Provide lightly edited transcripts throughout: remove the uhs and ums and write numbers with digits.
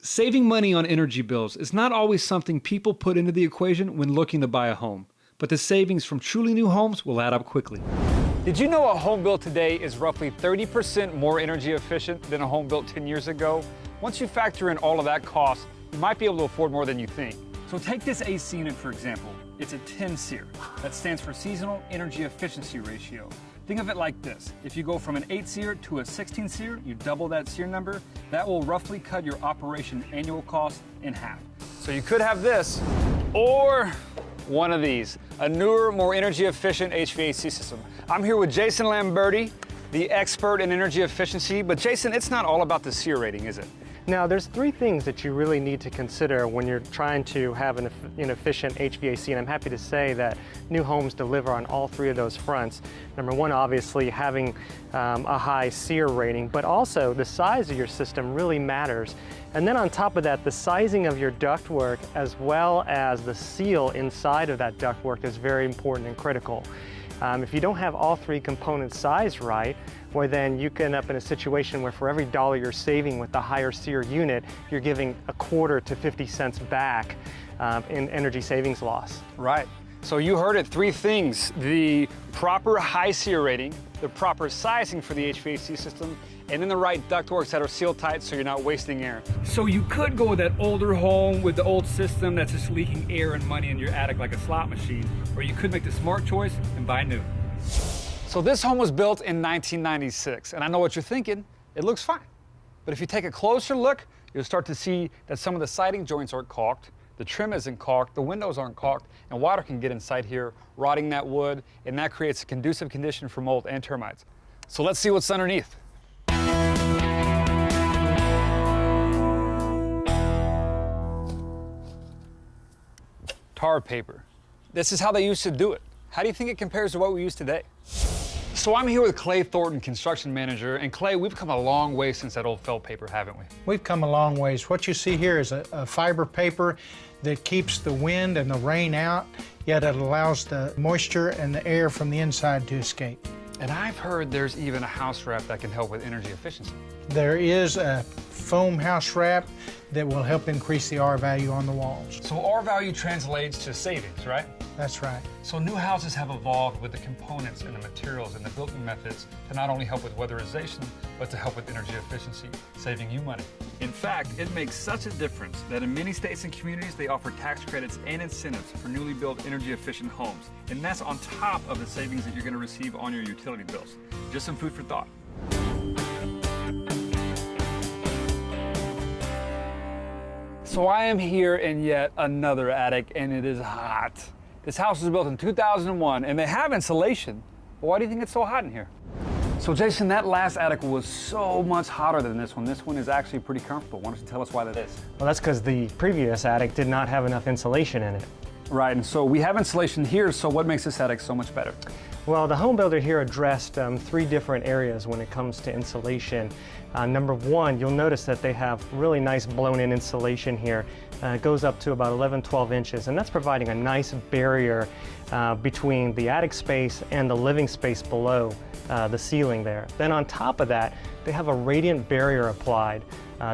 Saving money on energy bills is not always something people put into the equation when looking to buy a home, but the savings from truly new homes will add up quickly. Did you know a home built today is roughly 30% more energy efficient than a home built 10 years ago? Once you factor in all of that cost, you might be able to afford more than you think. So take this AC unit for example. It's a 10 SEER. That stands for Seasonal Energy Efficiency Ratio. Think of it like this. If you go from an 8 SEER to a 16 SEER, you double that SEER number, that will roughly cut your operation annual cost in half. So you could have this, or one of these, a newer, more energy efficient HVAC system. I'm here with Jason Lamberti, the expert in energy efficiency, but Jason, it's not all about the SEER rating, is it? Now, there's three things that you really need to consider when you're trying to have an efficient HVAC, and I'm happy to say that new homes deliver on all three of those fronts. Number one, obviously, having a high SEER rating, but also the size of your system really matters. And then on top of that, the sizing of your ductwork as well as the seal inside of that ductwork is very important and critical. If you don't have all three components sized right, well then you can end up in a situation where for every dollar you're saving with the higher SEER unit, you're giving a quarter to 50 cents back in energy savings loss. Right. So you heard it, three things: the proper high SEER rating, the proper sizing for the HVAC system, and then the right ductworks that are sealed tight so you're not wasting air. So you could go with that older home with the old system that's just leaking air and money in your attic like a slot machine, or you could make the smart choice and buy new. So this home was built in 1996, and I know what you're thinking, it looks fine. But if you take a closer look, you'll start to see that some of the siding joints aren't caulked, the trim isn't caulked, the windows aren't caulked, and water can get inside here, rotting that wood, and that creates a conducive condition for mold and termites. So let's see what's underneath. Tar paper. This is how they used to do it. How do you think it compares to what we use today? So I'm here with Clay Thornton, construction manager, and Clay, we've come a long way since that old felt paper, haven't we? We've come a long ways. What you see here is a fiber paper that keeps the wind and the rain out, yet it allows the moisture and the air from the inside to escape. And I've heard there's even a house wrap that can help with energy efficiency. There is a foam house wrap that will help increase the R value on the walls. So R value translates to savings, right? That's right. So new houses have evolved with the components and the materials and the building methods to not only help with weatherization, but to help with energy efficiency, saving you money. In fact, it makes such a difference that in many states and communities, they offer tax credits and incentives for newly built energy efficient homes. And that's on top of the savings that you're going to receive on your utility bills. Just some food for thought. So I am here in yet another attic, and it is hot. This house was built in 2001, and they have insulation. But why do you think it's so hot in here? So Jason, that last attic was so much hotter than this one. This one is actually pretty comfortable. Why don't you tell us why that is? Well, that's because the previous attic did not have enough insulation in it. Right, and so we have insulation here, so what makes this attic so much better? Well, the home builder here addressed three different areas when it comes to insulation. Number one, you'll notice that they have really nice blown-in insulation here. It goes up to about 11-12 inches, and that's providing a nice barrier between the attic space and the living space below the ceiling there. Then on top of that, they have a radiant barrier applied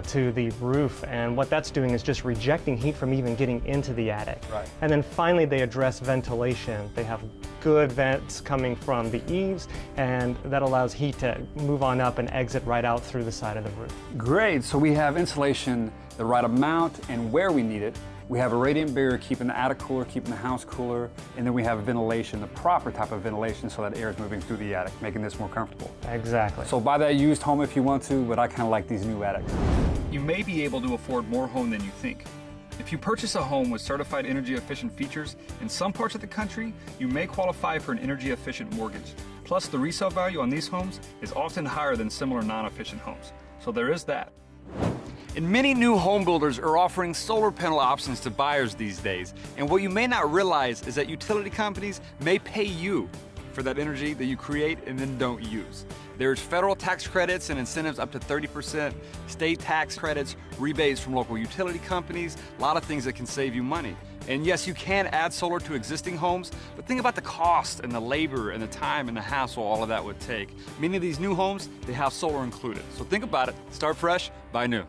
to the roof, and what that's doing is just rejecting heat from even getting into the attic. Right. And then finally they address ventilation. They have good vents coming from the eaves, and that allows heat to move on up and exit right out through the side of the roof. Great, so we have insulation the right amount and where we need it. We have a radiant barrier keeping the attic cooler, keeping the house cooler, and then we have ventilation, the proper type of ventilation so that air is moving through the attic, making this more comfortable. Exactly. So buy that used home if you want to, but I kind of like these new attics. You may be able to afford more home than you think. If you purchase a home with certified energy efficient features, in some parts of the country, you may qualify for an energy efficient mortgage. Plus, the resale value on these homes is often higher than similar non-efficient homes. So there is that. And many new home builders are offering solar panel options to buyers these days. And what you may not realize is that utility companies may pay you for that energy that you create and then don't use. There's federal tax credits and incentives up to 30%, state tax credits, rebates from local utility companies, a lot of things that can save you money. And yes, you can add solar to existing homes, but think about the cost and the labor and the time and the hassle all of that would take. Many of these new homes, they have solar included. So think about it, start fresh, buy new.